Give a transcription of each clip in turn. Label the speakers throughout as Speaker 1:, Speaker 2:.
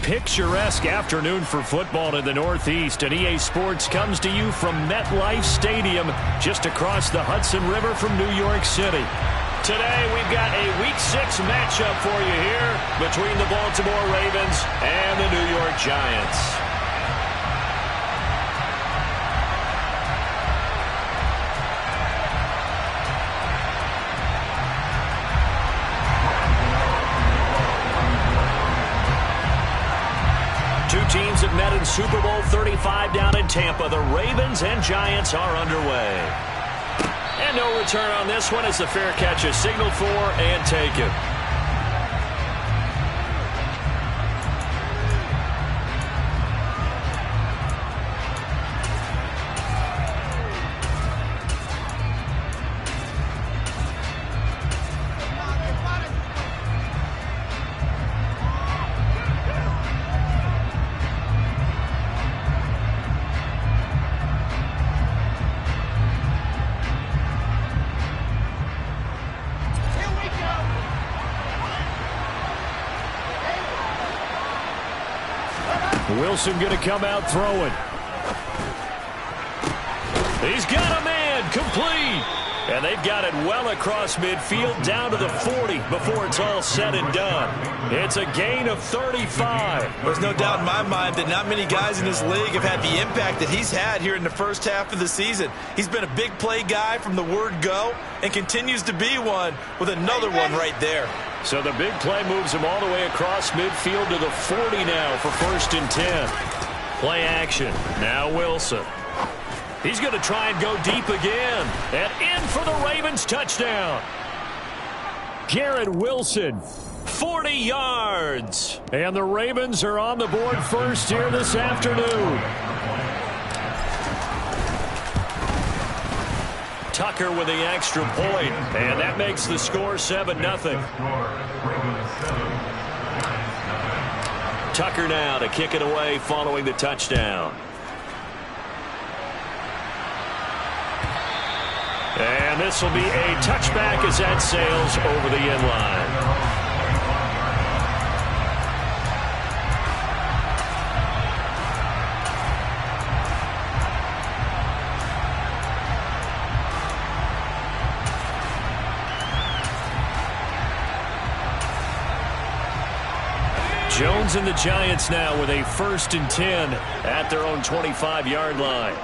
Speaker 1: picturesque afternoon for football in the Northeast, and EA Sports comes to you from MetLife Stadium just across the Hudson River from New York City. Today we've got a Week 6 matchup for you here between the Baltimore Ravens and the New York Giants. Two teams have met in Super Bowl 35 down in Tampa. The Ravens and Giants are underway. And no return on this one as the fair catch is signaled for and taken. Wilson going to come out throwing. He's got a man, complete. And they've got it well across midfield down to the 40 before it's all said and done. It's a gain of 35.
Speaker 2: There's no doubt in my mind that not many guys in this league have had the impact that he's had here in the first half of the season. He's been a big play guy from the word go and continues to be one with another one right there.
Speaker 1: So the big play moves him all the way across midfield to the 40 now for 1st and 10. Play action. Now Wilson. He's going to try and go deep again. And in for the Ravens touchdown. Garrett Wilson, 40 yards. And the Ravens are on the board first here this afternoon. Tucker with the extra point, and that makes the score 7-0. Tucker now to kick it away following the touchdown. And this will be a touchback as that sails over the end line. Jones and the Giants now with a 1st and 10 at their own 25-yard line.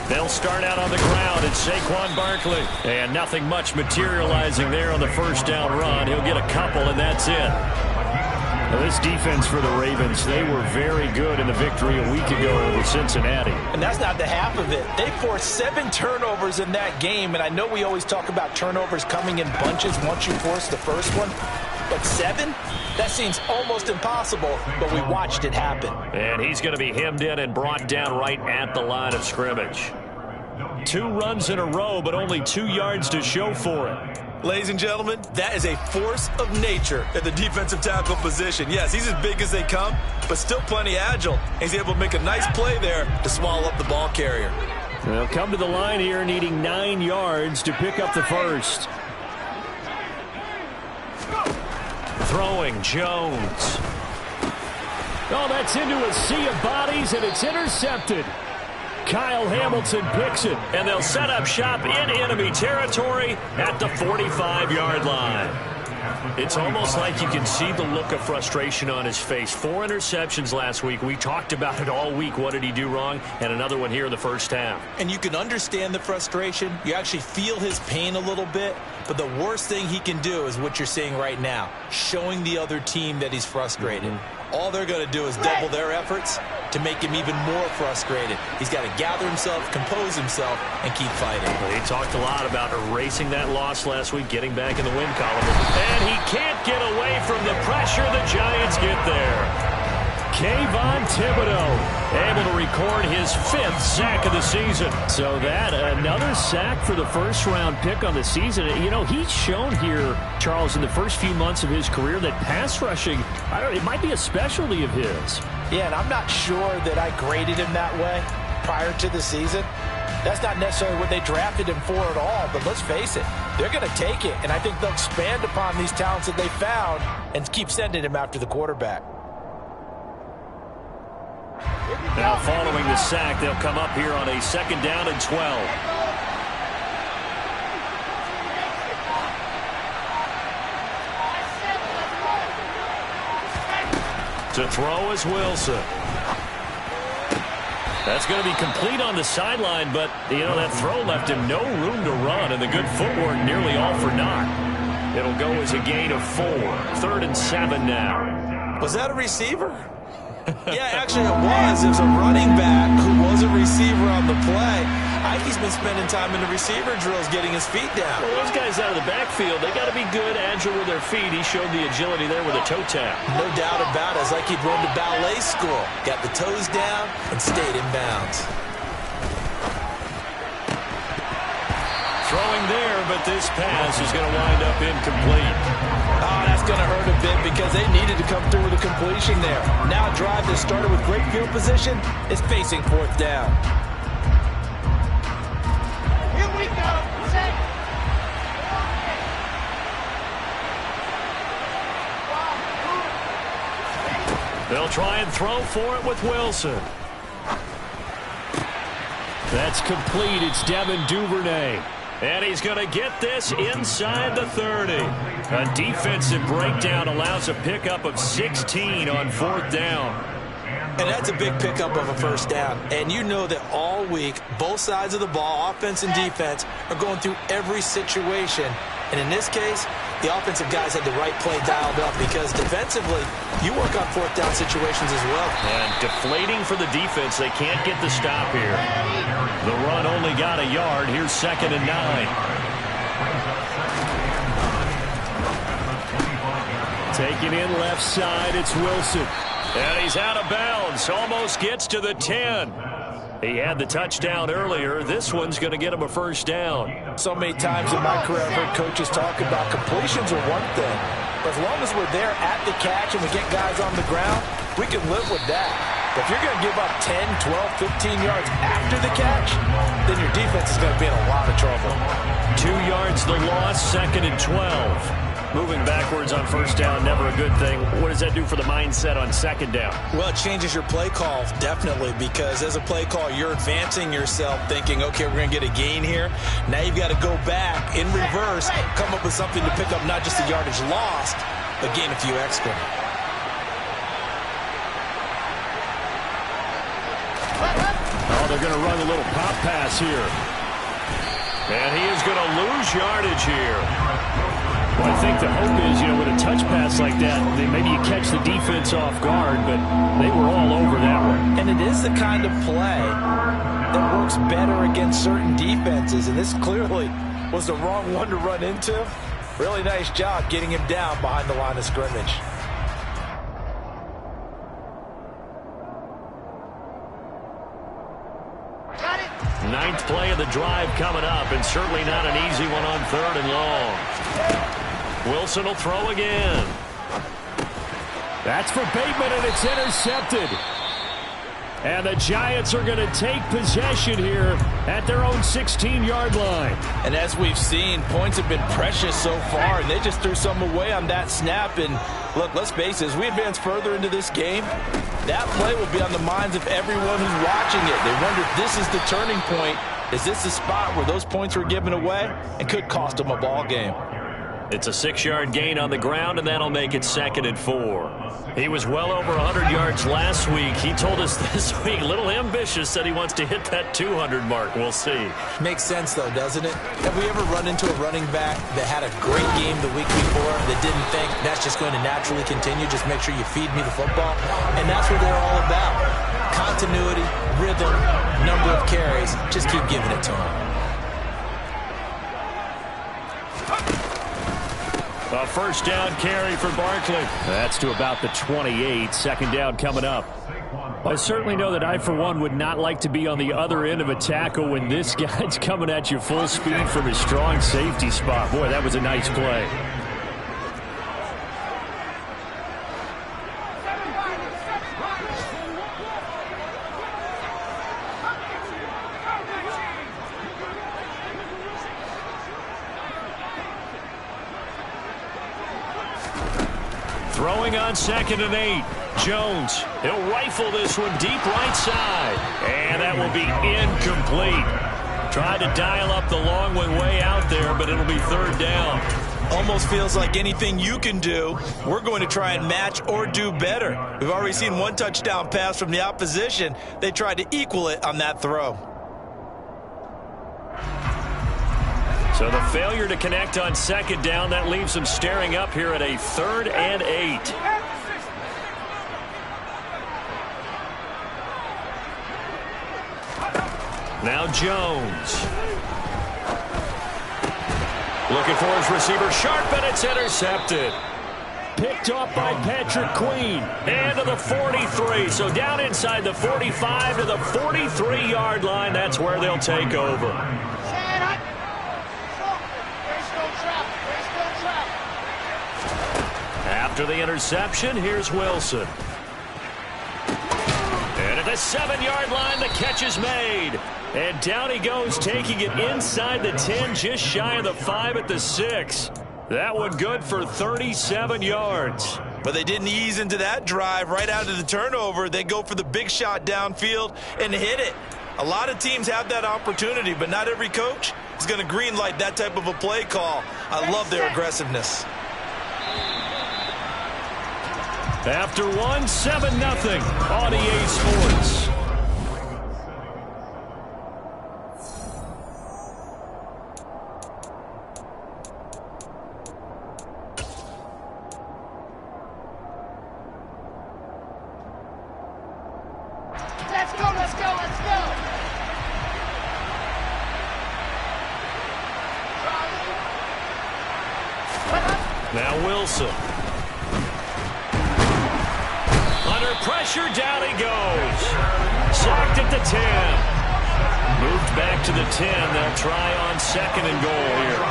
Speaker 1: They'll start out on the ground. It's Saquon Barkley. And nothing much materializing there on the first down run. He'll get a couple, and that's it. Now, this defense for the Ravens, they were very good in the victory a week ago over Cincinnati.
Speaker 2: And that's not the half of it. They forced 7 turnovers in that game, and I know we always talk about turnovers coming in bunches once you force the first one. But 7? That seems almost impossible, but we watched it happen.
Speaker 1: And he's going to be hemmed in and brought down right at the line of scrimmage. 2 runs in a row, but only 2 yards to show for it.
Speaker 2: Ladies and gentlemen, that is a force of nature at the defensive tackle position. Yes, he's as big as they come, but still plenty agile. He's able to make a nice play there to swallow up the ball carrier.
Speaker 1: They'll come to the line here needing 9 yards to pick up the first. Throwing Jones. Oh, that's into a sea of bodies, and it's intercepted. Kyle Hamilton picks it, and they'll set up shop in enemy territory at the 45-yard line. It's almost like you can see the look of frustration on his face. 4 interceptions last week. We talked about it all week. What did he do wrong? And another one here in the first half.
Speaker 2: And you can understand the frustration. You actually feel his pain a little bit. But the worst thing he can do is what you're seeing right now, showing the other team that he's frustrated. All they're going to do is double their efforts to make him even more frustrated. He's got to gather himself, compose himself, and keep fighting.
Speaker 1: Well, he talked a lot about erasing that loss last week, getting back in the win column. And he can't get away from the pressure. The Giants get there. Kayvon Thibodeau able to record his 5th sack of the season. So that, another sack for the first-round pick on the season. You know, he's shown here, Charles, in the first few months of his career that pass rushing, it might be a specialty of his.
Speaker 3: Yeah, and I'm not sure that I graded him that way prior to the season.
Speaker 2: That's not necessarily what they drafted him for at all, but let's face it, they're going to take it, and I think they'll expand upon these talents that they found and keep sending him after the quarterback.
Speaker 1: Now following the sack, they'll come up here on a 2nd down and 12. To throw is Wilson. That's going to be complete on the sideline, but, that throw left him no room to run, and the good footwork nearly all for naught. It'll go as a gain of 4. 3rd and 7 now.
Speaker 2: Was that a receiver? Yeah, actually it was. It was a running back who was a receiver on the play. Ike's been spending time in the receiver drills getting his feet down.
Speaker 1: Well, those guys out of the backfield, they got to be good, agile with their feet. He showed the agility there with a toe tap.
Speaker 2: No doubt about it. It's like he'd run to ballet school. Got the toes down and stayed in bounds.
Speaker 1: Throwing there, but this pass is going to wind up incomplete.
Speaker 2: Oh, that's going to hurt a bit because they needed to come through with a completion there. Now a drive that started with great field position is facing 4th down.
Speaker 3: Here we go. Set.
Speaker 1: They'll try and throw for it with Wilson. That's complete. It's Devin Duvernay. And he's going to get this inside the 30. A defensive breakdown allows a pickup of 16 on 4th down.
Speaker 2: And that's a big pickup of a 1st down. And you know that all week, both sides of the ball, offense and defense, are going through every situation. And in this case, the offensive guys had the right play dialed up because defensively, you work on 4th down situations as well.
Speaker 1: And deflating for the defense. They can't get the stop here. The run only got a yard. Here's 2nd and 9. Taking in left side, it's Wilson. And he's out of bounds. Almost gets to the 10. He had the touchdown earlier. This one's going to get him a 1st down.
Speaker 2: So many times in my career, I've heard coaches talk about completions are one thing. But as long as we're there at the catch and we get guys on the ground, we can live with that. But if you're going to give up 10, 12, 15 yards after the catch, then your defense is going to be in a lot of trouble.
Speaker 1: 2 yards the loss, 2nd and 12. Moving backwards on 1st down, never a good thing. What does that do for the mindset on 2nd down?
Speaker 2: Well, it changes your play call, definitely, because as a play call, you're advancing yourself thinking, okay, we're going to get a gain here. Now you've got to go back in reverse, come up with something to pick up not just the yardage lost, but gain a few extra.
Speaker 1: Oh, they're going to run a little pop pass here. And he is going to lose yardage here. Well, I think the hope is, with a touch pass like that, maybe you catch the defense off guard, but they were all over that one.
Speaker 2: And it is the kind of play that works better against certain defenses, and this clearly was the wrong one to run into. Really nice job getting him down behind the line of scrimmage.
Speaker 3: Got it.
Speaker 1: 9th play of the drive coming up, and certainly not an easy one on 3rd and long. Wilson will throw again. That's for Bateman, and it's intercepted. And the Giants are going to take possession here at their own 16-yard line.
Speaker 2: And as we've seen, points have been precious so far, and they just threw some away on that snap. And look, let's face it, as we advance further into this game, that play will be on the minds of everyone who's watching it. They wonder if this is the turning point. Is this the spot where those points were given away and could cost them a ball game?
Speaker 1: It's a 6-yard gain on the ground, and that'll make it 2nd and 4. He was well over 100 yards last week. He told us this week, a little ambitious, said he wants to hit that 200 mark. We'll see.
Speaker 2: Makes sense, though, doesn't it? Have we ever run into a running back that had a great game the week before that didn't think that's just going to naturally continue? Just make sure you feed me the football. And that's what they're all about. Continuity, rhythm, number of carries. Just keep giving it to them.
Speaker 1: A 1st down carry for Barkley. That's to about the 28. 2nd down coming up. I certainly know that I, for one, would not like to be on the other end of a tackle when this guy's coming at you full speed from his strong safety spot. Boy, that was a nice play. Throwing on 2nd and 8. Jones, he'll rifle this one deep right side. And that will be incomplete. Tried to dial up the long way out there, but it'll be 3rd down.
Speaker 2: Almost feels like anything you can do, we're going to try and match or do better. We've already seen one touchdown pass from the opposition. They tried to equal it on that throw.
Speaker 1: So the failure to connect on 2nd down, that leaves them staring up here at a 3rd and 8. Now Jones. Looking for his receiver, sharp, and it's intercepted. Picked off by Patrick Queen. And to the 43. So down inside the 45 to the 43-yard line. That's where they'll take over. After the interception, here's Wilson. And at the 7-yard line, the catch is made. And down he goes, taking it inside the 10, just shy of the 5 at the 6. That one good for 37 yards.
Speaker 2: But they didn't ease into that drive right out of the turnover. They go for the big shot downfield and hit it. A lot of teams have that opportunity, but not every coach is going to greenlight that type of a play call. I love their aggressiveness.
Speaker 1: After 1, 7-0 on EA Sports.
Speaker 3: Let's go, let's go, let's go!
Speaker 1: Now Wilson. Under pressure, down he goes. Sacked at the 10. Moved back to the 10. They'll try on 2nd and goal here.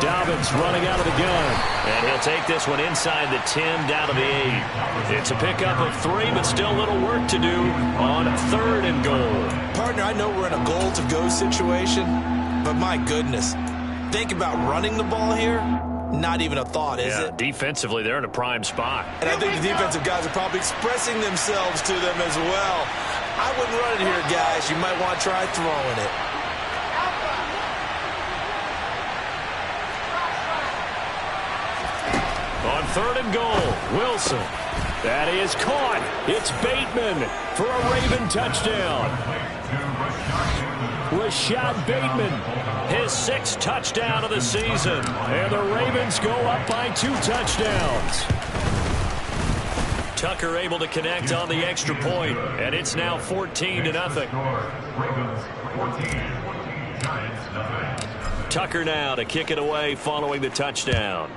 Speaker 1: Dobbins running out of the gun. And he'll take this one inside the 10 down to the 8. It's a pickup of 3, but still a little work to do on 3rd and goal.
Speaker 2: Partner, I know we're in a goal-to-go situation, but my goodness. Think about running the ball here. Not even a thought, is it?
Speaker 1: Defensively, they're in a prime spot.
Speaker 2: And I think the defensive guys are probably expressing themselves to them as well. I wouldn't run it here, guys. You might want to try throwing it.
Speaker 1: On 3rd and goal, Wilson. That is caught. It's Bateman for a Raven touchdown. Rashad Bateman, his 6th touchdown of the season. And the Ravens go up by 2 touchdowns. Tucker able to connect on the extra point, and it's now 14-0. Tucker now to kick it away following the touchdown.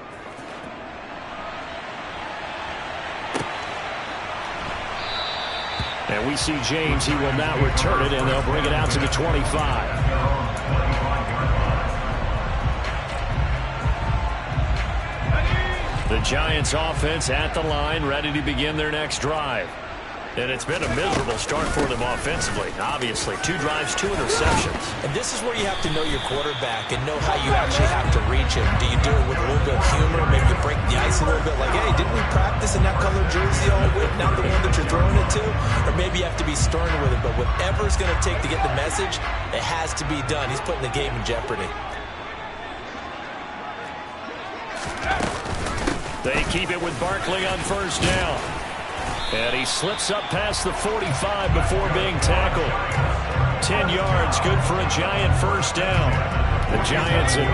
Speaker 1: And we see James, he will not return it, and they'll bring it out to the 25. The Giants offense at the line, ready to begin their next drive. And it's been a miserable start for them offensively. Obviously, 2 drives, 2 interceptions.
Speaker 2: And this is where you have to know your quarterback and know how you actually have to reach him. Do you do it with a little bit of humor? Maybe you break the ice a little bit like, hey, didn't we practice in that color jersey all week? Not the one that you're throwing it to? Or maybe you have to be stern with it. But whatever it's going to take to get the message, it has to be done. He's putting the game in jeopardy.
Speaker 1: They keep it with Barkley on 1st down. And he slips up past the 45 before being tackled. 10 yards, good for a Giant 1st down. The Giants at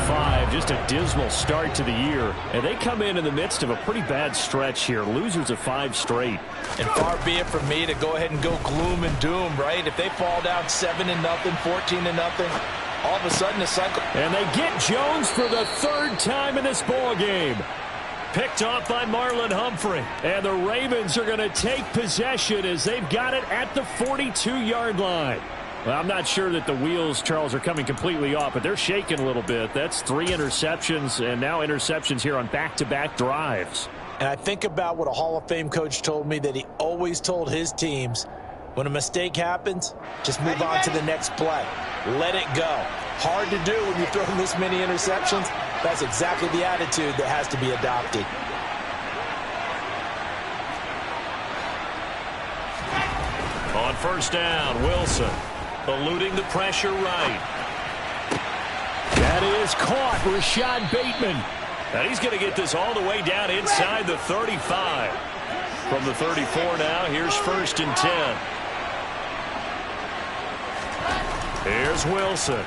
Speaker 1: 0-5, just a dismal start to the year. And they come in the midst of a pretty bad stretch here. Losers of 5 straight.
Speaker 2: And far be it from me to go ahead and go gloom and doom, right? If they fall down 7-0, 14-0, all of a sudden the cycle.
Speaker 1: And they get Jones for the 3rd time in this ball game. Picked off by Marlon Humphrey. And the Ravens are going to take possession as they've got it at the 42-yard line. Well, I'm not sure that the wheels, Charles, are coming completely off, but they're shaking a little bit. That's 3 interceptions, and now interceptions here on back-to-back drives.
Speaker 2: And I think about what a Hall of Fame coach told me, that he always told his teams, when a mistake happens, just move on to the next play. Let it go. Hard to do when you're throwing this many interceptions. That's exactly the attitude that has to be adopted.
Speaker 1: On first down, Wilson eluding the pressure right. That is caught, Rashad Bateman. And he's going to get this all the way down inside the 35. From the 34 now, here's first and 10. Here's Wilson.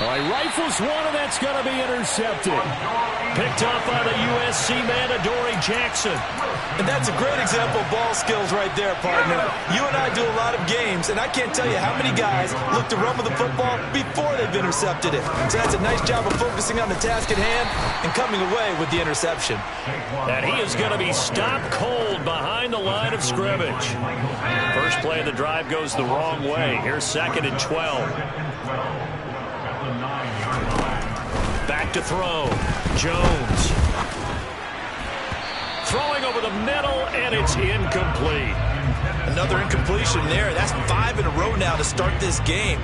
Speaker 1: Oh, he rifles one, and that's going to be intercepted. Picked up by the USC man, Adoree Jackson.
Speaker 2: And that's a great example of ball skills right there, partner. You and I do a lot of games, and I can't tell you how many guys look to run with the football before they've intercepted it. So that's a nice job of focusing on the task at hand and coming away with the interception.
Speaker 1: And he is going to be stopped cold behind the line of scrimmage. First play of the drive goes the wrong way. Here's second and 12. Back to throw. Jones. Throwing over the middle, and it's incomplete.
Speaker 2: Another incompletion there. That's 5 in a row now to start this game.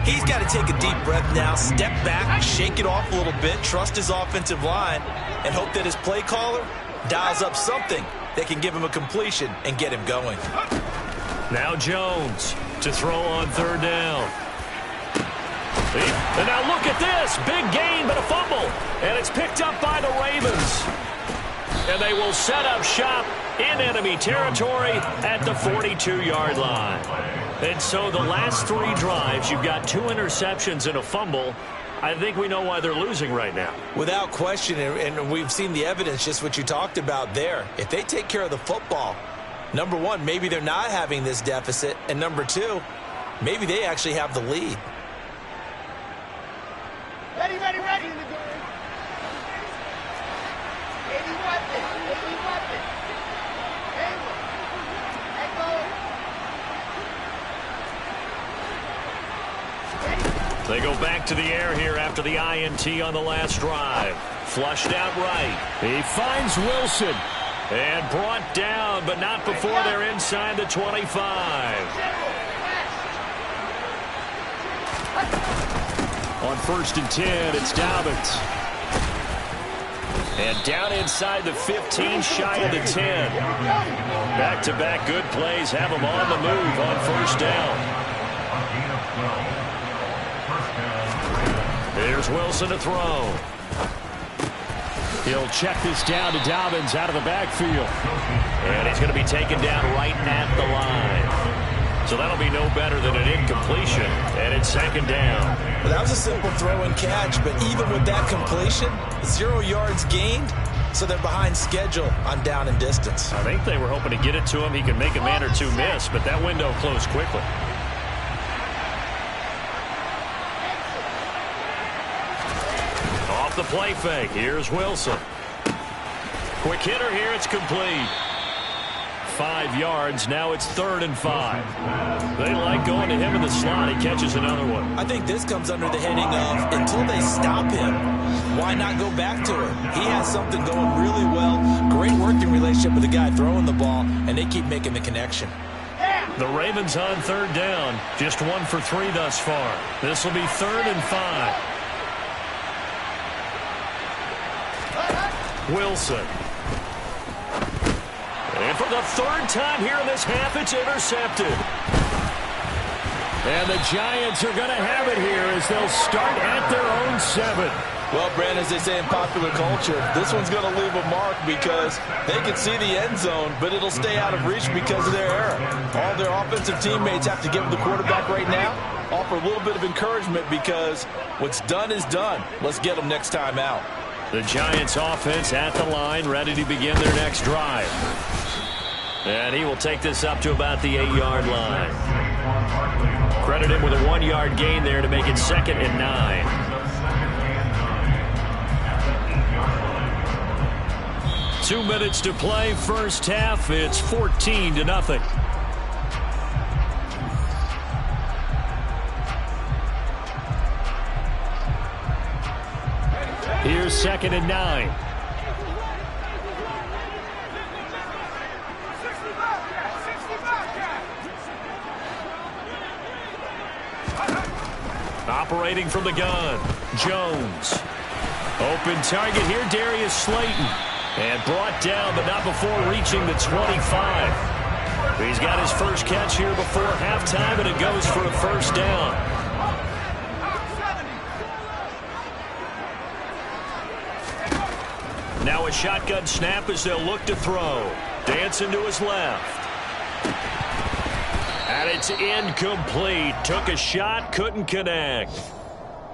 Speaker 2: He's got to take a deep breath now, step back, shake it off a little bit, trust his offensive line, and hope that his play caller dials up something that can give him a completion and get him going.
Speaker 1: Now Jones to throw on third down. And now look at this. Big gain, but a fumble. And it's picked up by the Ravens. And they will set up shop in enemy territory at the 42-yard line. And so the last 3 drives, you've got 2 interceptions and a fumble. I think we know why they're losing right now.
Speaker 2: Without question, and we've seen the evidence, just what you talked about there. If they take care of the football, number one, maybe they're not having this deficit. And number 2, maybe they actually have the lead.
Speaker 3: Ready, ready, ready. 80 weapon. 80 weapon.
Speaker 1: They go back to the air here after the INT on the last drive. Flushed out right. He finds Wilson. And brought down, but not before they're inside the 25. On first and 10, it's Dobbins. And down inside the 15, shy of the 10. Back-to-back good plays have them on the move on first down. Here's Wilson to throw. He'll check this down to Dobbins out of the backfield. And he's going to be taken down right at the line. So that'll be no better than an incompletion, and it's second down.
Speaker 2: Well, that was a simple throw and catch, but even with that completion, 0 yards gained, so they're behind schedule on down and distance.
Speaker 1: I think they were hoping to get it to him. He could make a man or 2 miss, but that window closed quickly. Off the play fake, here's Wilson. Quick hitter here, it's complete. 5 yards, now it's 3rd and 5. They like going to him in the slot. He catches another one.
Speaker 2: I think this comes under the heading of, until they stop him, why not go back to him? He has something going really well. Great working relationship with the guy throwing the ball, and they keep making the connection.
Speaker 1: The Ravens on 3rd down, just 1 for 3 thus far. This will be 3rd and 5. Wilson. And for the 3rd time here in this half, it's intercepted. And the Giants are going to have it here as they'll start at their own 7.
Speaker 2: Well, Brandon, as they say in popular culture, this one's going to leave a mark because they can see the end zone, but it'll stay out of reach because of their error. All their offensive teammates have to give the quarterback right now, offer a little bit of encouragement because what's done is done. Let's get them next time out.
Speaker 1: The Giants offense at the line, ready to begin their next drive. And he will take this up to about the 8-yard line. Credit him with a 1-yard gain there to make it 2nd and 9. Two minutes to play, first half. It's 14-0. Here's 2nd and 9. Operating from the gun, Jones. Open target here, Darius Slayton. And brought down, but not before reaching the 25. He's got his first catch here before halftime, and it goes for a first down. Now a shotgun snap as they'll look to throw. Dancing to his left. And it's incomplete. Took a shot, couldn't connect.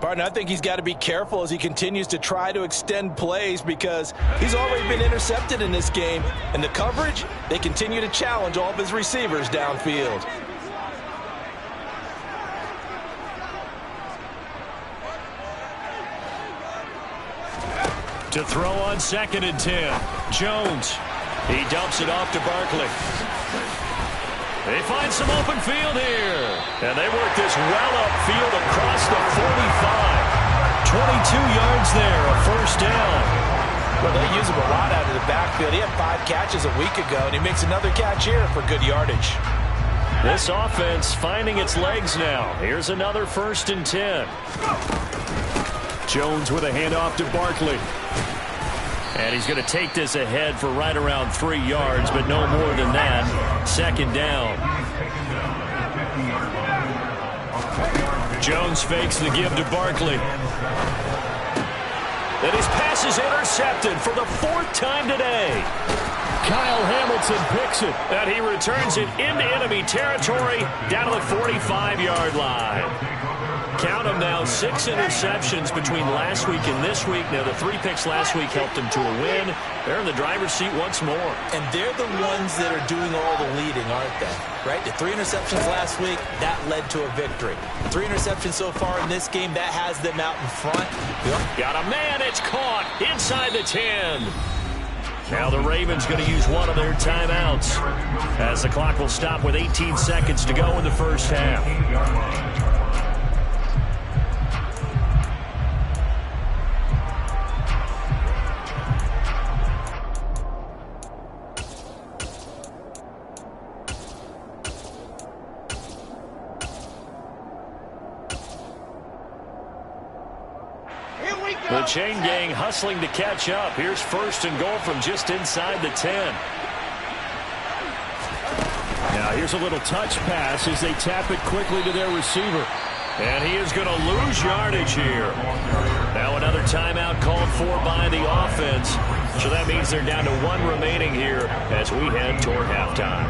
Speaker 2: Partner, I think he's got to be careful as he continues to try to extend plays because he's already been intercepted in this game. And the coverage, they continue to challenge all of his receivers downfield.
Speaker 1: To throw on 2nd and 10. Jones. He dumps it off to Barkley. They find some open field here. And they work this well upfield across the 45. 22 yards there, a first down.
Speaker 2: Well, they use him a lot out of the backfield. He had 5 catches a week ago, and he makes another catch here for good yardage.
Speaker 1: This offense finding its legs now. Here's another 1st and 10. Jones with a handoff to Barkley. And he's going to take this ahead for right around 3 yards, but no more than that. 2nd down. Jones fakes the give to Barkley. And his pass is intercepted for the 4th time today. Kyle Hamilton picks it, and he returns it into enemy territory down to the 45-yard line. Count them now, 6 interceptions between last week and this week. Now, the 3 picks last week helped them to a win. They're in the driver's seat once more.
Speaker 2: And they're the ones that are doing all the leading, aren't they? Right? The 3 interceptions last week, that led to a victory. 3 interceptions so far in this game, that has them out in front.
Speaker 1: Got a man, it's caught inside the 10. Now the Ravens going to use one of their timeouts as the clock will stop with 18 seconds to go in the first half. The chain gang hustling to catch up. Here's 1st and goal from just inside the 10. Now here's a little touch pass as they tap it quickly to their receiver. And he is going to lose yardage here. Now another timeout called for by the offense. So that means they're down to 1 remaining here as we head toward halftime.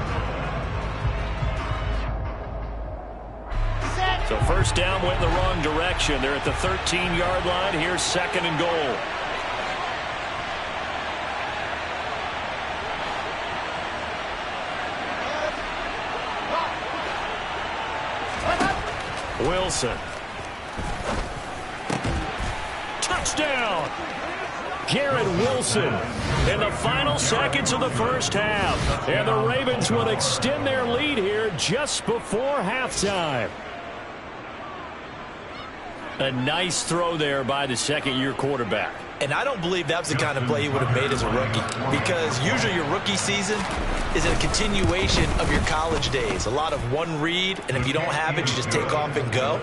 Speaker 1: So first down went in the wrong direction. They're at the 13-yard line. Here's 2nd and goal. Wilson. Touchdown! Garrett Wilson in the final seconds of the first half. And the Ravens will extend their lead here just before halftime. A nice throw there by the 2nd-year quarterback.
Speaker 2: And I don't believe that was the kind of play he would have made as a rookie, because usually your rookie season is a continuation of your college days. A lot of one read, and if you don't have it, you just take off and go.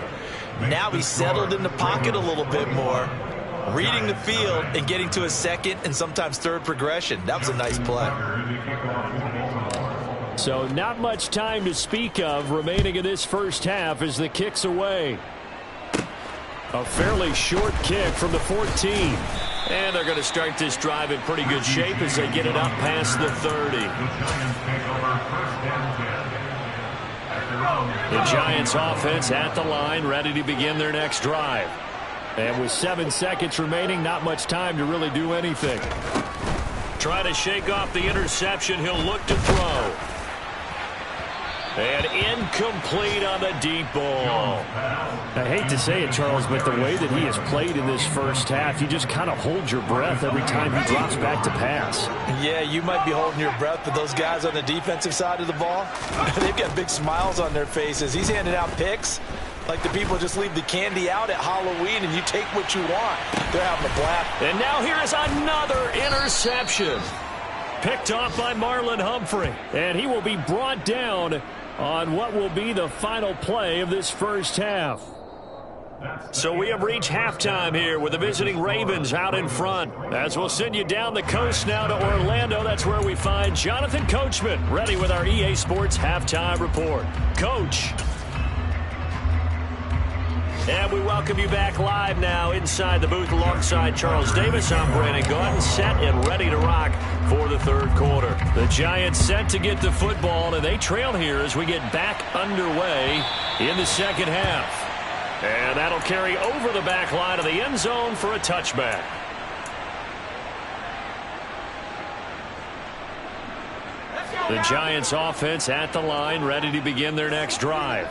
Speaker 2: Now he's settled in the pocket a little bit more, reading the field and getting to a 2nd and sometimes 3rd progression. That was a nice play.
Speaker 1: So not much time to speak of remaining in this first half as the kick's away. A fairly short kick from the 14. And they're going to start this drive in pretty good shape as they get it up past the 30. The Giants offense at the line, ready to begin their next drive. And with 7 seconds remaining, not much time to really do anything. Trying to shake off the interception, he'll look to throw. And incomplete on the deep ball. I hate to say it, Charles, but the way that he has played in this first half, you just kind of hold your breath every time he drops back to pass.
Speaker 2: Yeah, you might be holding your breath, but those guys on the defensive side of the ball, they've got big smiles on their faces. He's handing out picks like the people just leave the candy out at Halloween and you take what you want. They're having a blast.
Speaker 1: And now here is another interception. Picked off by Marlon Humphrey. And he will be brought down on what will be the final play of this first half. So we have reached halftime here with the visiting Ravens out in front. As we'll send you down the coast now to Orlando, that's where we find Jonathan Coachman ready with our EA Sports halftime report. Coach. And we welcome you back live now inside the booth alongside Charles Davis. I'm Brandon Gaudin, set and ready to rock for the third quarter. The Giants set to get the football, and they trail here as we get back underway in the second half. And that'll carry over the back line of the end zone for a touchback. The Giants offense at the line, ready to begin their next drive.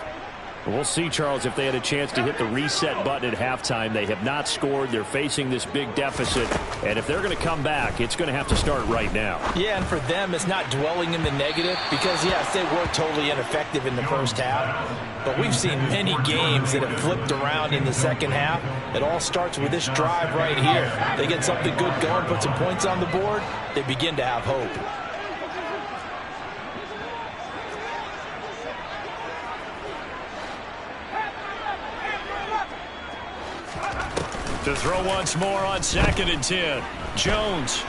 Speaker 1: We'll see, Charles, if they had a chance to hit the reset button at halftime. They have not scored. They're facing this big deficit. And if they're going to come back, it's going to have to start right now.
Speaker 2: Yeah, and for them, it's not dwelling in the negative because, yes, they were totally ineffective in the first half. But we've seen many games that have flipped around in the second half. It all starts with this drive right here. They get something good going, put some points on the board, they begin to have hope.
Speaker 1: To throw once more on 2nd and 10. Jones.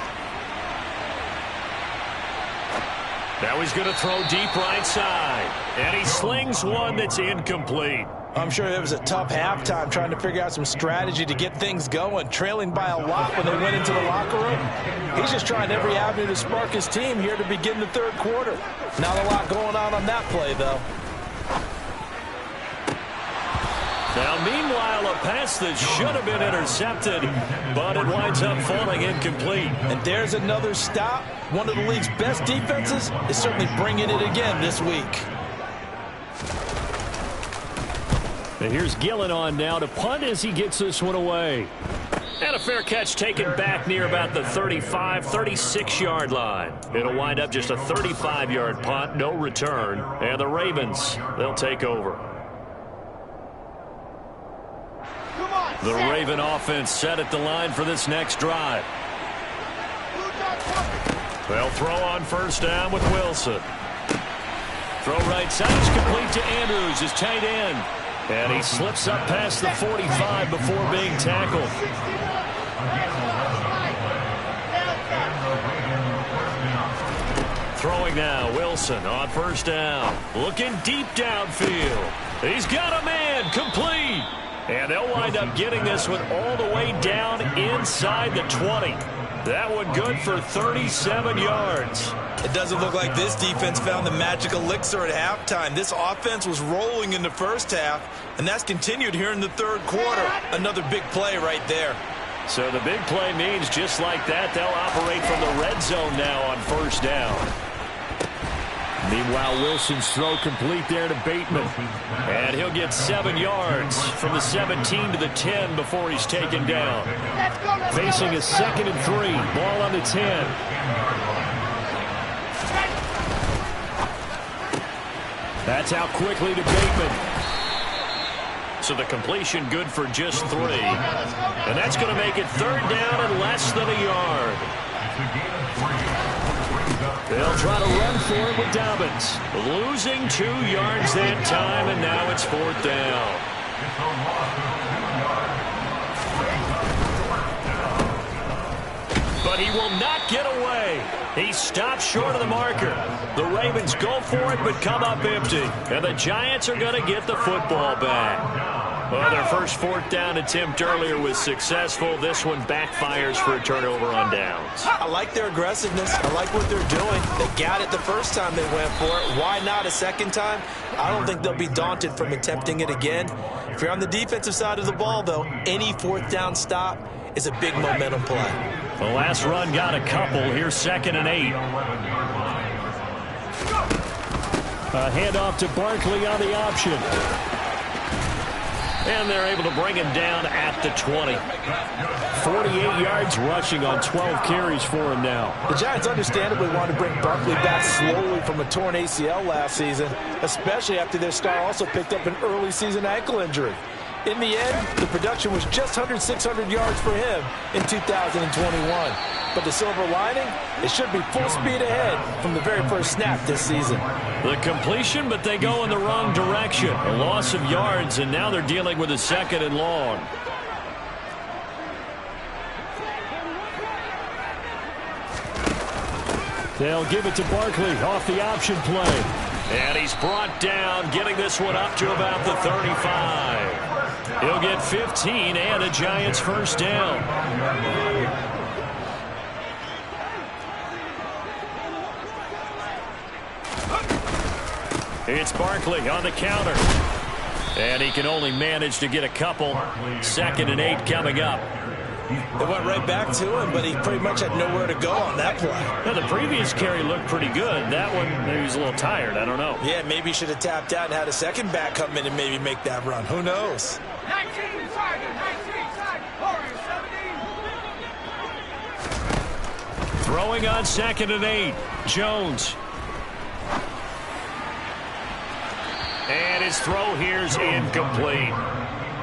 Speaker 1: Now he's going to throw deep right side. And he slings one that's incomplete.
Speaker 2: I'm sure it was a tough halftime trying to figure out some strategy to get things going, trailing by a lot when they went into the locker room. He's just trying every avenue to spark his team here to begin the third quarter. Not a lot going on that play, though.
Speaker 1: Now, meanwhile, a pass that should have been intercepted, but it winds up falling incomplete.
Speaker 2: And there's another stop. One of the league's best defenses is certainly bringing it again this week.
Speaker 1: And here's Gillen on now to punt as he gets this one away. And a fair catch taken back near about the 35, 36-yard line. It'll wind up just a 35-yard punt, no return. And the Ravens, they'll take over. The Raven offense set at the line for this next drive. They'll throw on first down with Wilson. Throw right side is complete to Andrews, his tight end. And he slips up past the 45 before being tackled. Throwing now, Wilson on first down. Looking deep downfield. He's got a man, complete. And they'll wind up getting this one all the way down inside the 20. That one good for 37 yards.
Speaker 2: It doesn't look like this defense found the magic elixir at halftime. This offense was rolling in the first half, and that's continued here in the third quarter. Another big play right there.
Speaker 1: So the big play means just like that, they'll operate from the red zone now on first down. Meanwhile, Wilson's throw complete there to Bateman. And he'll get 7 yards from the 17 to the 10 before he's taken down. Facing a 2nd and 3. Ball on the 10. That's out quickly to Bateman. So the completion good for just 3. And that's going to make it third down and less than a yard. They'll try to run for it with Dobbins. Losing 2 yards that time, and now it's fourth down. But he will not get away. He stops short of the marker. The Ravens go for it, but come up empty. And the Giants are going to get the football back. Well, their first fourth down attempt earlier was successful. This one backfires for a turnover on downs.
Speaker 2: I like their aggressiveness. I like what they're doing. They got it the first time they went for it. Why not a second time? I don't think they'll be daunted from attempting it again. If you're on the defensive side of the ball, though, any fourth down stop is a big momentum play.
Speaker 1: The last run got a couple. Here's 2nd and 8. A handoff to Barkley on the option. And they're able to bring him down at the 20. 48 yards rushing on 12 carries for him now.
Speaker 2: The Giants understandably want to bring Barkley back slowly from a torn ACL last season, especially after their star also picked up an early season ankle injury. In the end, the production was just 600 yards for him in 2021. But the silver lining, it should be full speed ahead from the very first snap this season.
Speaker 1: The completion, but they go in the wrong direction. A loss of yards, and now they're dealing with a 2nd and long. They'll give it to Barkley off the option play. And he's brought down, getting this one up to about the 35. He'll get 15 and a Giants first down. It's Barkley on the counter. And he can only manage to get a couple. 2nd and 8 coming up.
Speaker 2: They went right back to him, but he pretty much had nowhere to go on that play.
Speaker 1: Now, the previous carry looked pretty good. That one, maybe he was a little tired. I don't know.
Speaker 2: Yeah, maybe he should have tapped out and had a second back come in and maybe make that run. Who knows?
Speaker 3: 19, target, 19, target, Warriors, 17.
Speaker 1: Throwing on 2nd and 8. Jones. And his throw here's incomplete.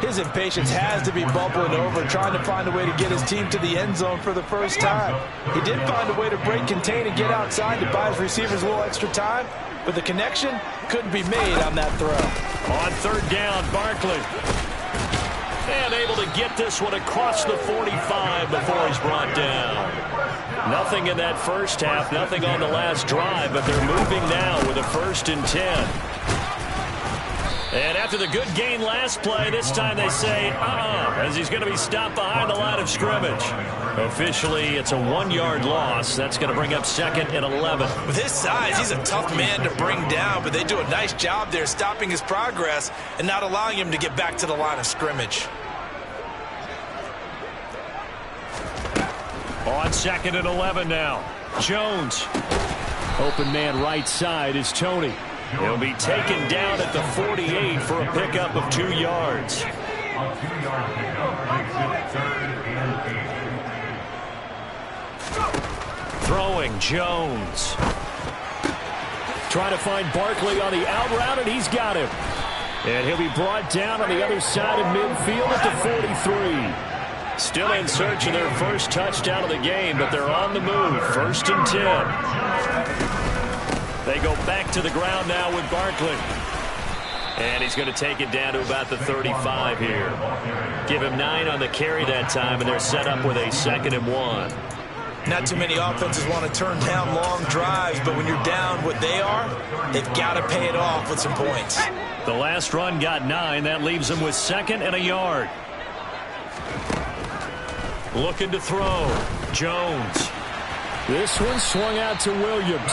Speaker 2: His impatience has to be bubbling over, trying to find a way to get his team to the end zone for the first time. He did find a way to break, contain, and get outside to buy his receivers a little extra time, but the connection couldn't be made on that throw.
Speaker 1: On 3rd down, Barkley. And able to get this one across the 45 before he's brought down. Nothing in that first half, nothing on the last drive, but they're moving now with a 1st and 10. And after the good gain last play, this time they say, as he's going to be stopped behind the line of scrimmage. Officially, it's a 1-yard loss. That's going to bring up 2nd and 11.
Speaker 2: With his size, he's a tough man to bring down, but they do a nice job there stopping his progress and not allowing him to get back to the line of scrimmage.
Speaker 1: On 2nd and 11 now. Jones. Open man right side is Tony. He'll be taken down at the 48 for a pickup of 2 yards. Throwing Jones. Trying to find Barkley on the out route, and he's got him. And he'll be brought down on the other side of midfield at the 43. Still in search of their first touchdown of the game, but they're on the move. 1st and 10. They go back to the ground now with Barkley. And he's going to take it down to about the 35 here. Give him 9 on the carry that time, and they're set up with a 2nd and 1.
Speaker 2: Not too many offenses want to turn down long drives, but when you're down what they are, they've got to pay it off with some points.
Speaker 1: The last run got 9. That leaves them with 2nd and a yard. Looking to throw. Jones. This one swung out to Williams.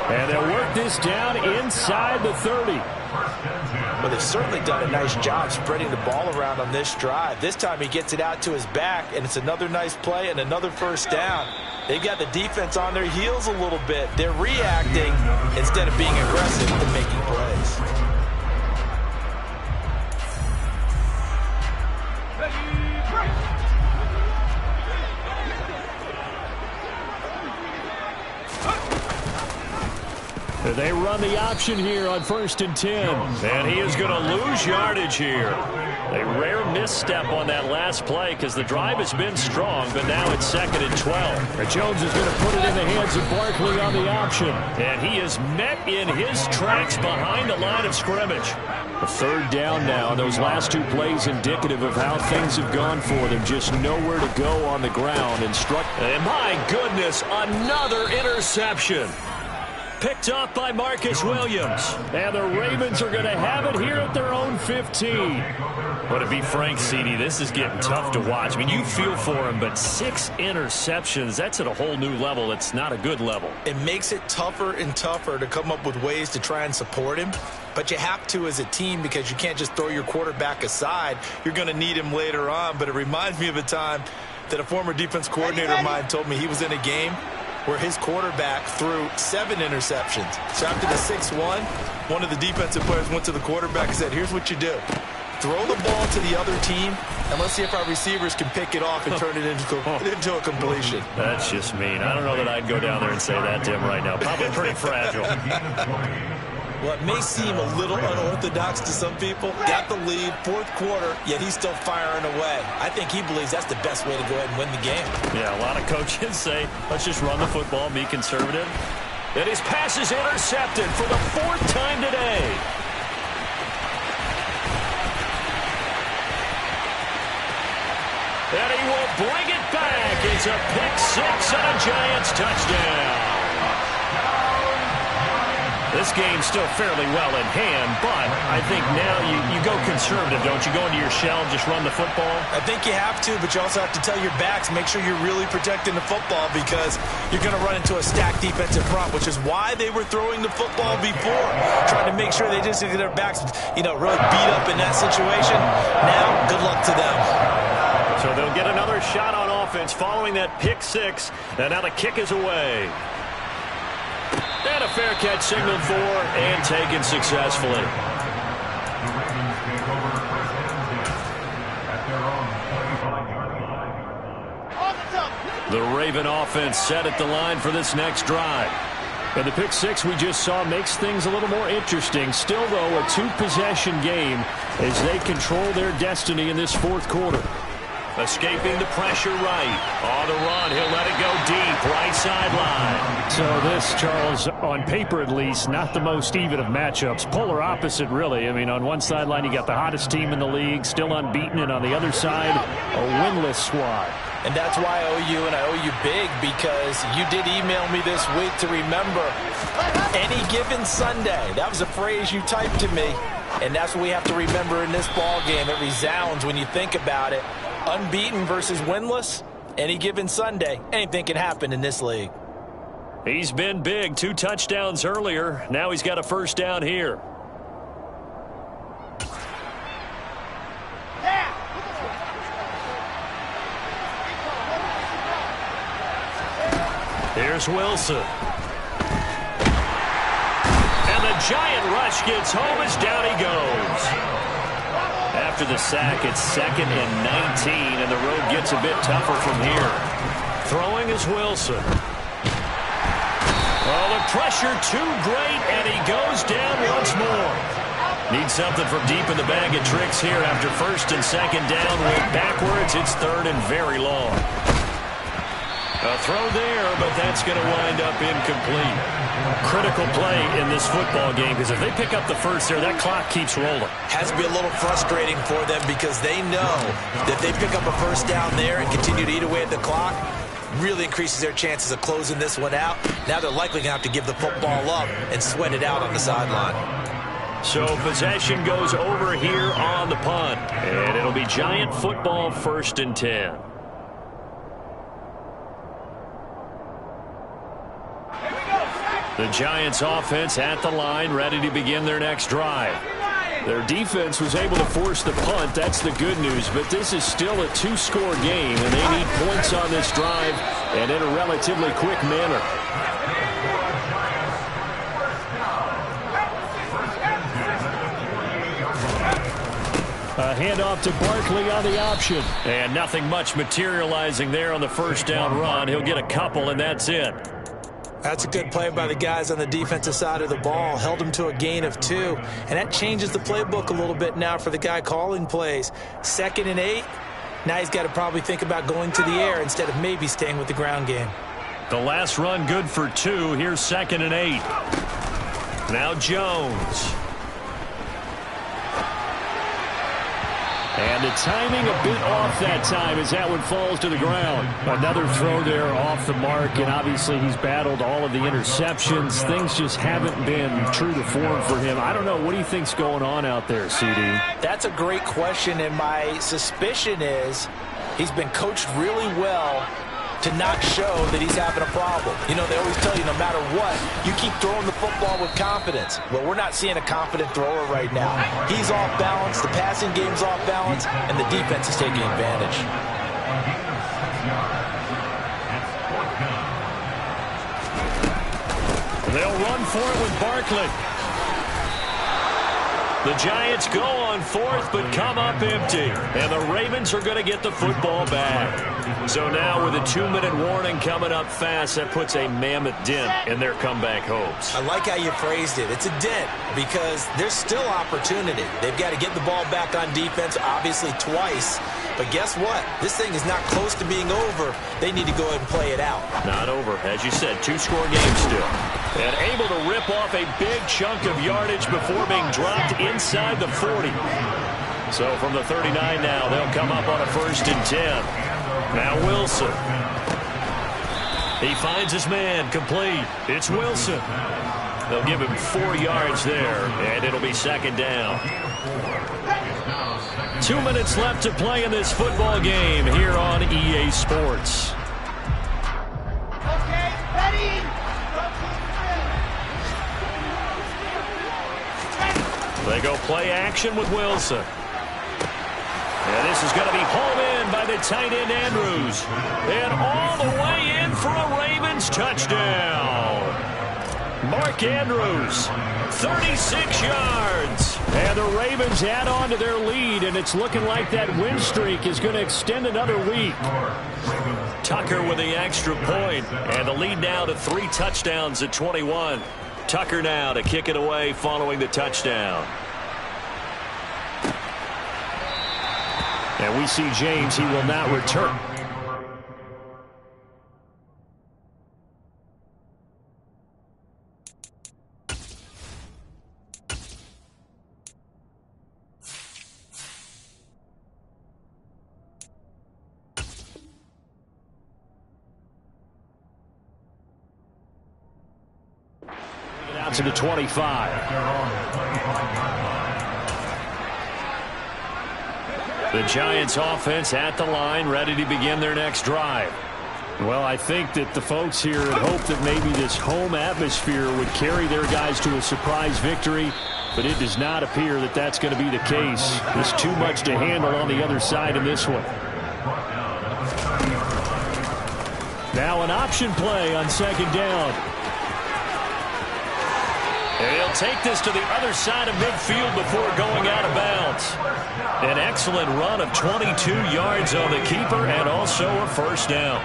Speaker 1: And they'll work this down inside the 30.
Speaker 2: Well, they've certainly done a nice job spreading the ball around on this drive. This time he gets it out to his back, and it's another nice play and another first down. They've got the defense on their heels a little bit. They're reacting instead of being aggressive and making plays.
Speaker 1: They run the option here on 1st and 10. And he is going to lose yardage here. A rare misstep on that last play because the drive has been strong, but now it's 2nd and 12. Jones is going to put it in the hands of Barkley on the option. And he is met in his tracks behind the line of scrimmage. A 3rd down now. Those last 2 plays indicative of how things have gone for them. Just nowhere to go on the ground. And my goodness, another interception. Picked off by Marcus Williams. And the Ravens are going to have it here at their own 15. But to be frank, CD, this is getting tough to watch. I mean, you feel for him, but 6 interceptions, that's at a whole new level. It's not a good level.
Speaker 2: It makes it tougher and tougher to come up with ways to try and support him. But you have to as a team because you can't just throw your quarterback aside. You're going to need him later on. But it reminds me of a time that a former defense coordinator of mine told me he was in a game where his quarterback threw 7 interceptions. So after the 6-1, one of the defensive players went to the quarterback and said, here's what you do. Throw the ball to the other team, and let's see if our receivers can pick it off and turn it into a completion.
Speaker 1: That's just mean. I don't know that I'd go down there and say that to him right now. Probably pretty fragile.
Speaker 2: Well, it may seem a little unorthodox to some people. Got the lead, fourth quarter, yet he's still firing away. I think he believes that's the best way to go ahead and win the game.
Speaker 1: Yeah, a lot of coaches say, let's just run the football, be conservative. And his pass is intercepted for the fourth time today. And he will bring it back. It's a pick six and a Giants touchdown. This game's still fairly well in hand, but I think now you go conservative, don't you? Go into your shell, just run the football?
Speaker 2: I think you have to, but you also have to tell your backs, make sure you're really protecting the football because you're going to run into a stacked defensive front, which is why they were throwing the football before, trying to make sure they just get their backs, really beat up in that situation. Now, good luck to them.
Speaker 1: So they'll get another shot on offense following that pick six, and now the kick is away. And a fair catch signaled for and taken successfully. The Raven offense set at the line for this next drive. And the pick six we just saw makes things a little more interesting. Still, though, a two-possession game as they control their destiny in this fourth quarter. Escaping the pressure right. On the run, he'll let it go deep, right sideline. So this, Charles, on paper at least, not the most even of matchups. Polar opposite, really. I mean, on one sideline, you got the hottest team in the league, still unbeaten, and on the other side, a winless squad.
Speaker 2: And that's why I owe you, and I owe you big, because you did email me this week to remember any given Sunday. That was a phrase you typed to me, and that's what we have to remember in this ball game. It resounds when you think about it. Unbeaten versus winless, any given Sunday, anything can happen in this league.
Speaker 1: He's been big, 2 touchdowns earlier. Now he's got a first down here. Here's Wilson. And the giant rush gets home as down he goes. After the sack, it's 2nd and 19, and the road gets a bit tougher from here. Throwing is Wilson. Oh, the pressure too great, and he goes down once more. Needs something from deep in the bag of tricks here after 1st and 2nd down. Went backwards. It's 3rd and very long. A throw there, but that's going to wind up incomplete. Critical play in this football game, because if they pick up the first there, that clock keeps rolling.
Speaker 2: Has to be a little frustrating for them because they know that they pick up a first down there and continue to eat away at the clock, really increases their chances of closing this one out. Now they're likely going to have to give the football up and sweat it out on the sideline.
Speaker 1: So possession goes over here on the punt, and it'll be Giant football 1st and 10. The Giants offense at the line, ready to begin their next drive. Their defense was able to force the punt. That's the good news. But this is still a 2-score game, and they need points on this drive and in a relatively quick manner. A handoff to Barkley on the option. And nothing much materializing there on the first down run. He'll get a couple, and that's it.
Speaker 2: That's a good play by the guys on the defensive side of the ball. Held them to a gain of 2. And that changes the playbook a little bit now for the guy calling plays. 2nd and 8. Now he's got to probably think about going to the air instead of maybe staying with the ground game.
Speaker 1: The last run good for 2. Here's 2nd and 8. Now Jones. And the timing a bit off that time as that one falls to the ground. Another throw there off the mark, and obviously he's battled all of the interceptions. Things just haven't been true to form for him. I don't know. What do you think's going on out there, CD?
Speaker 2: That's a great question, and my suspicion is he's been coached really well to not show that he's having a problem. You know, they always tell you no matter what, you keep throwing the football with confidence. Well, we're not seeing a confident thrower right now. He's off balance, the passing game's off balance, and the defense is taking advantage.
Speaker 1: They'll run for it with Barkley. The Giants go on fourth, but come up empty. And the Ravens are going to get the football back. So now with a 2-minute warning coming up fast, that puts a mammoth dent in their comeback hopes.
Speaker 2: I like how you phrased it. It's a dent because there's still opportunity. They've got to get the ball back on defense, obviously twice. But guess what? This thing is not close to being over. They need to go ahead and play it out.
Speaker 1: Not over. As you said, 2-score game still. And able to rip off a big chunk of yardage before being dropped inside the 40. So from the 39 now, they'll come up on a 1st and 10. Now Wilson. He finds his man, complete. It's Wilson. They'll give him 4 yards there, and it'll be 2nd down. 2 minutes left to play in this football game here on EA Sports.
Speaker 3: Okay, ready.
Speaker 1: They go play action with Wilson. And this is going to be hauled in by the tight end Andrews. And all the way in for a Ravens touchdown. Mark Andrews, 36 yards. And the Ravens add on to their lead, and it's looking like that win streak is going to extend another week. Tucker with the extra point, and the lead now to 3 touchdowns at 21. Tucker now to kick it away following the touchdown. And we see James, he will not return. Out to the 25. The Giants offense at the line, ready to begin their next drive. Well, I think that the folks here had hoped that maybe this home atmosphere would carry their guys to a surprise victory, but it does not appear that that's going to be the case. There's too much to handle on the other side in this one. Now an option play on 2nd down. And he'll take this to the other side of midfield before going out of bounds. An excellent run of 22 yards on the keeper and also a 1st down.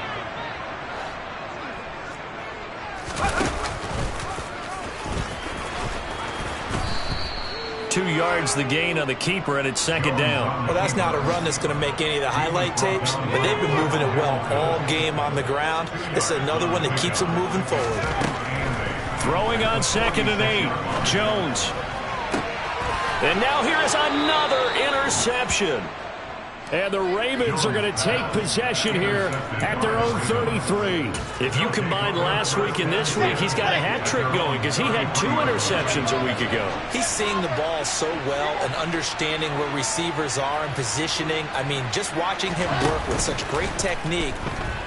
Speaker 1: Two yards the gain on the keeper, and it's 2nd down.
Speaker 2: Well, that's not a run that's going to make any of the highlight tapes, but they've been moving it well all game on the ground. This is another one that keeps them moving forward.
Speaker 1: Throwing on 2nd and 8. Jones. And now here is another interception. And the Ravens are going to take possession here at their own 33. If you combine last week and this week, he's got a hat trick going because he had 2 interceptions a week ago.
Speaker 2: He's seeing the ball so well and understanding where receivers are and positioning. I mean, just watching him work with such great technique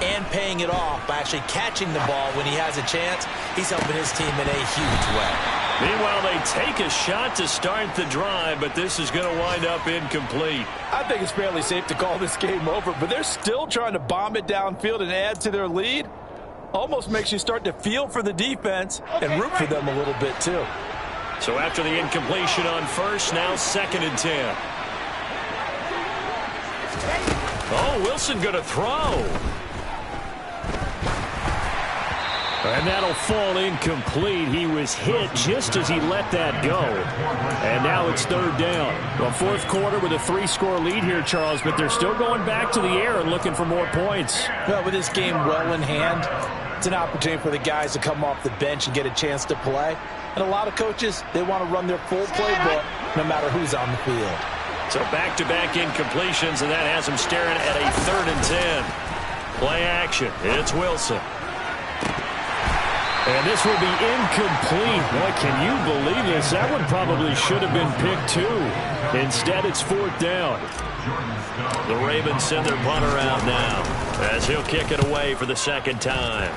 Speaker 2: and paying it off by actually catching the ball when he has a chance, he's helping his team in a huge way.
Speaker 1: Meanwhile, they take a shot to start the drive, but this is going to wind up incomplete.
Speaker 4: I think it's fairly safe to call this game over, but they're still trying to bomb it downfield and add to their lead. Almost makes you start to feel for the defense and root for them a little bit, too.
Speaker 1: So after the incompletion on 1st, now 2nd and 10. Oh, Wilson going to throw. And that'll fall incomplete. He was hit just as he let that go. And now it's 3rd down. Well, 4th quarter with a 3-score lead here, Charles, but they're still going back to the air and looking for more points.
Speaker 4: Well, with this game well in hand, it's an opportunity for the guys to come off the bench and get a chance to play. And a lot of coaches, they want to run their full playbook no matter who's on the field.
Speaker 1: So back-to-back incompletions, and that has them staring at a 3rd and 10. Play action. It's Wilson. And this will be incomplete. Boy, can you believe this? That one probably should have been picked too. Instead, it's 4th down. The Ravens send their punter out now as he'll kick it away for the 2nd time.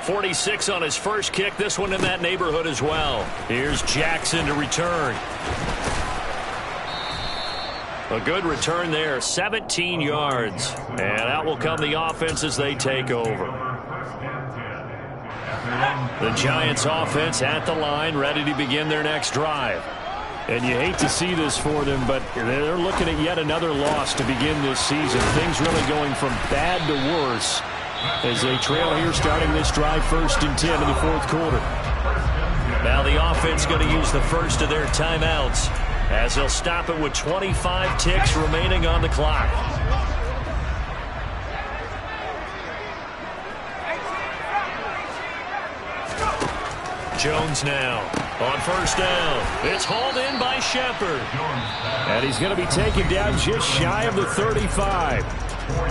Speaker 1: 46 on his first kick. This one in that neighborhood as well. Here's Jackson to return. A good return there, 17 yards. And out will come the offense as they take over. The Giants offense at the line, ready to begin their next drive. And you hate to see this for them, but they're looking at yet another loss to begin this season. Things really going from bad to worse as they trail here starting this drive 1st and 10 in the 4th quarter. Now the offense going to use the first of their timeouts as they'll stop it with 25 ticks remaining on the clock. Jones now on 1st down. It's hauled in by Shepard. And he's going to be taken down just shy of the 35.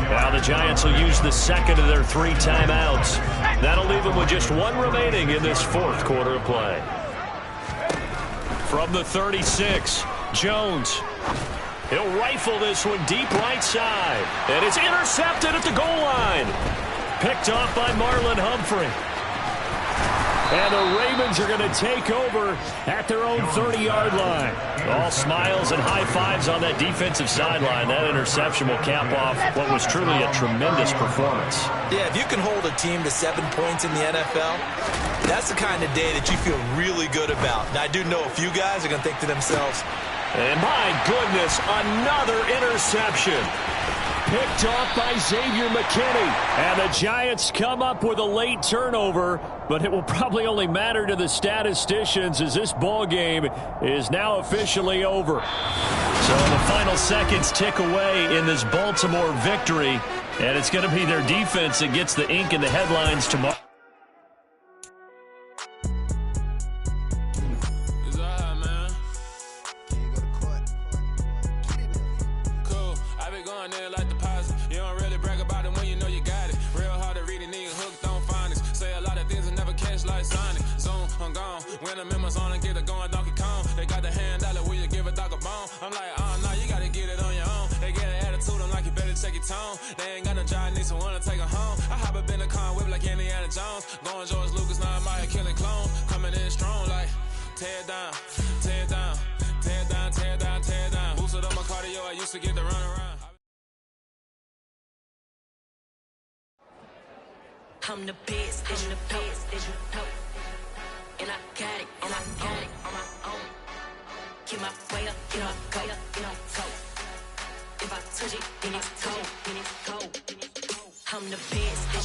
Speaker 1: Now the Giants will use the second of their 3 timeouts. That'll leave them with just 1 remaining in this 4th quarter of play. From the 36, Jones. He'll rifle this one deep right side. And it's intercepted at the goal line. Picked off by Marlon Humphrey. And the Ravens are going to take over at their own 30-yard line. All smiles and high fives on that defensive sideline. That interception will cap off what was truly a tremendous performance.
Speaker 2: Yeah, if you can hold a team to 7 points in the NFL, that's the kind of day that you feel really good about. Now, I do know a few guys are going to think to themselves,
Speaker 1: and my goodness, another interception. Picked off by Xavier McKinney. And the Giants come up with a late turnover, but it will probably only matter to the statisticians as this ball game is now officially over. So the final seconds tick away in this Baltimore victory, and it's going to be their defense that gets the ink in the headlines tomorrow.
Speaker 5: When I'm in my zone and get it going Donkey Kong. They got the hand out, will you give a dog a bone? I'm like, oh, no, you gotta get it on your own. They get an attitude, I'm like, you better check your tone. They ain't got no job, need someone to take her home. I hop up in the car, whip like Indiana Jones. Going George Lucas, now I'm out here killing clones. Coming in strong like, tear down, tear down, tear down, tear down, tear down. Boosted up my cardio, I used to get to run around.
Speaker 6: I'm the best, I'm the best, and I got it, and I got it on my own. Get my way up, get up, go, go. If I touch it, then it's cold, then it's cold. I'm the best.